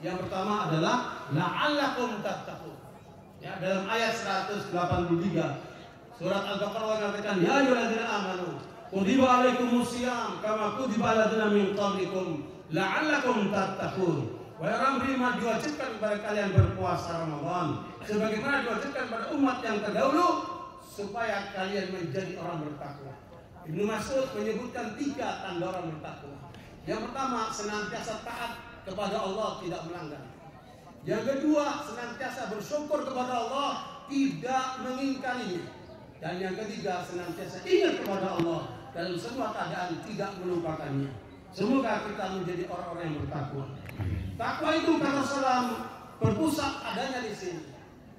Yang pertama adalah la'allakum tattaqun. Ya, dalam ayat 183 surat Al-Baqarah mengatakan ya ayyuhalladzina amanu kutiba alaikumusiyam kama kutiba aladzina min qablikum la'allakum tattaqun. Wahai orang beriman, diwajibkan kepada kalian berpuasa Ramadan sebagaimana diwajibkan pada umat yang terdahulu supaya kalian menjadi orang bertakwa. Ibnu Mas'ud menyebutkan 3 tanda orang bertakwa. Yang pertama, senantiasa taat kepada Allah, tidak melanggar. Yang kedua, senantiasa bersyukur kepada Allah, tidak mengingkarinya. Dan yang ketiga, senantiasa ingat kepada Allah dalam semua keadaan, tidak melupakannya. Semoga kita menjadi orang-orang yang bertakwa. Takwa itu kata Rasulullah berpusat adanya di sini,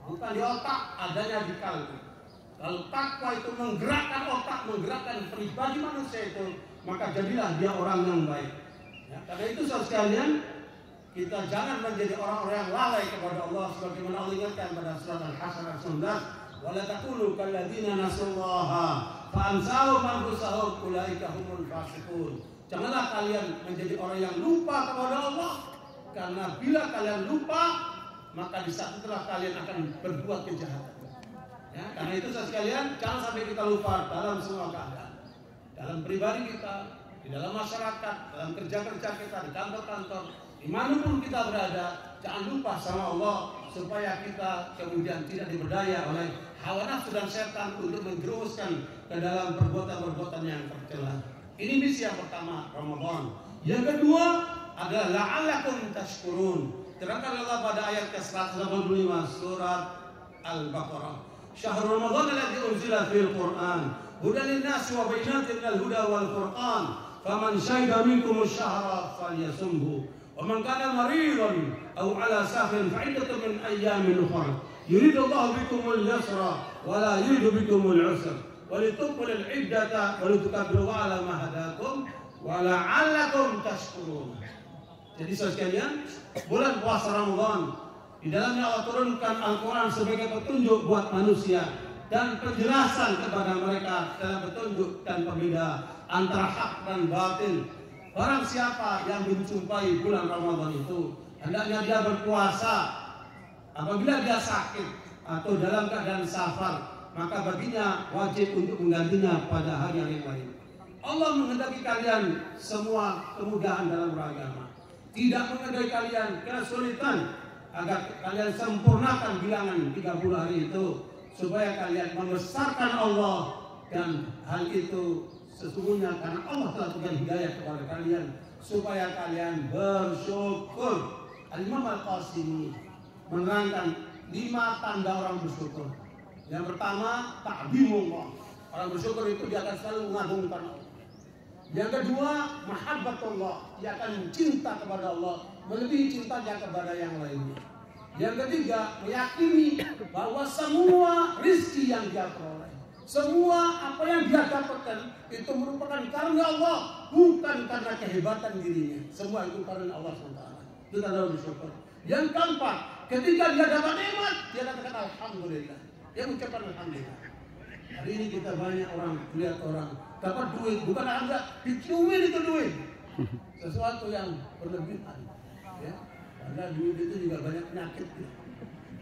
bukan di otak, adanya di kalbu. Kalau takwa itu menggerakkan otak, menggerakkan pribadi manusia itu, maka jadilah dia orang yang baik. Ya, karena itu saudara sekalian, kita jangan menjadi orang-orang yang lalai kepada Allah sebagaimana Allah ingatkan pada surat Al-Hasyr ayat 19, "Wala taqulu kalladzina nasullaha fa ansahum anfusahum ulaika humul fasiqun." Janganlah kalian menjadi orang yang lupa kepada Allah, karena bila kalian lupa, maka di saat itulah kalian akan berbuat kejahatan. Ya, karena itu saudara sekalian, jangan sampai kita lupa dalam semua keadaan. Dalam pribadi kita, di dalam masyarakat, dalam kerja-kerja kita, di kantor-kantor, dimanapun kita berada, jangan lupa sama Allah supaya kita kemudian tidak diberdaya oleh hawa nafsu dan setan untuk menjerumuskan ke dalam perbuatan-perbuatan yang tercela. Ini misi yang pertama, Ramadan. Yang kedua adalah la'allakum tashkurun. Terangkan Allah pada ayat ke-185 surat Al-Baqarah. Syahrul Ramadan alladzi unzila fil Qur'an hudan lin-nasi wa bayyinatin minal huda wal furqan faman syahida minkumus syahra falyasumhu wa man kana maridan aw ala safarin fa iddatun min ayyamin ukhra yuridu Allahu bikumul yusra wa la yuridu bikumul usra wa litukmilul iddata wa litukabbiru ala ma hadakum wa la'allakum tashkurun. Jadi saudara sekalian, bulan puasa Ramadan di dalamnya Allah turunkan Al-Quran sebagai petunjuk buat manusia dan penjelasan kepada mereka dalam petunjuk dan pembeda antara hak dan batil. Barang siapa yang menjumpai bulan Ramadan itu, hendaknya dia berpuasa. Apabila dia sakit atau dalam keadaan safar, maka baginya wajib untuk menggantinya pada hari yang lain. Allah menghendaki kalian semua kemudahan dalam beragama, tidak menghendaki kalian kesulitan, agar kalian sempurnakan bilangan 30 hari itu supaya kalian membesarkan Allah, dan hal itu sesungguhnya karena Allah telah berikan hidayah kepada kalian supaya kalian bersyukur. Al-Imam Al-Qasimi menerangkan 5 tanda orang bersyukur. Yang pertama, ta'zimullah. Orang bersyukur itu dia akan selalu mengagungkan Allah. Yang kedua, mahabbatullah. Dia akan cinta kepada Allah melebihi cintanya kepada yang lainnya. Yang ketiga, meyakini bahwa semua rizki yang dia peroleh, semua apa yang dia dapatkan itu merupakan karunia Allah, bukan karena kehebatan dirinya. Semua itu karunia Allah SWT. Itu tanda bersyukur. Yang keempat, ketika dia dapat nikmat, dia katakan alhamdulillah. Dia mengucapkan alhamdulillah. Hari ini kita banyak orang lihat orang dapat duit, bukan alhamdulillah, diciumin itu duit. Sesuatu yang berlebihan. Ya. Karena duit itu juga banyak penyakit. Ya.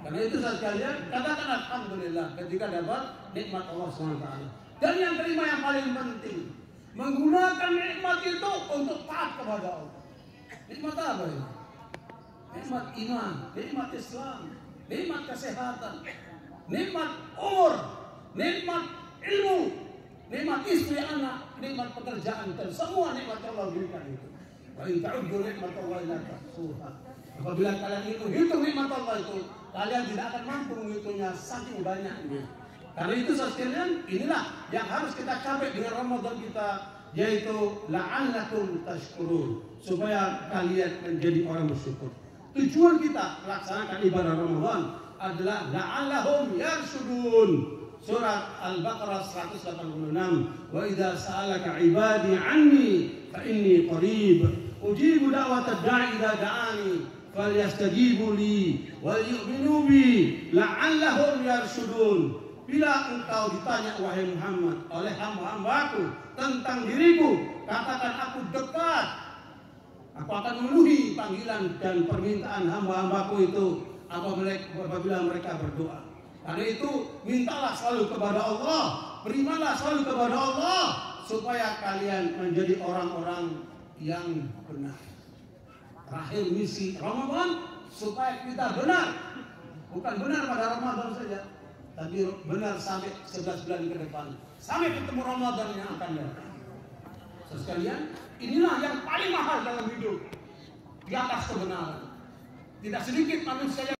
Karena itu saudara sekalian, katakan alhamdulillah ketika dapat nikmat Allah SWT. Dan yang kelima yang paling penting, menggunakan nikmat itu untuk taat kepada Allah. Nikmat apa ini? Nikmat iman, nikmat Islam, nikmat kesehatan, nikmat umur, nikmat ilmu, nikmat istri anak, nikmat pekerjaan, dan semua nikmat Allah berikan itu. Wa in ta'uddu nikmatallahi la tuhsuha. Apabila kalian hitung nikmat Allah itu, kalian tidak akan mampu menghitungnya saking banyaknya. Karena itu sekalian, inilah yang harus kita capai dengan Ramadan kita, yaitu la'allakum tashkurun, supaya kalian menjadi orang bersyukur. Tujuan kita melaksanakan ibadah Ramadan adalah la'allahum yarshudun. Surat Al-Baqarah 186. Wa idza sa'alaka 'ibadi 'anni fa inni qarib ujibu da'watad da'i idza da'ani falyastajibu li wal yu'minu bi la'allahum yarshudun. Bila engkau ditanya wahai Muhammad oleh hamba-hambaku tentang diriku, katakan aku dekat. Aku akan memenuhi panggilan dan permintaan hamba-hambaku itu apabila mereka berdoa. Karena itu mintalah selalu kepada Allah, berimanlah selalu kepada Allah, supaya kalian menjadi orang-orang yang benar. Terakhir misi Ramadan supaya kita benar, bukan benar pada Ramadan saja, tapi benar sampai 11 bulan ke depan, sampai ketemu Ramadan yang akan datang. Sekalian, inilah yang paling mahal dalam hidup, di atas kebenaran. Tidak sedikit manusia yang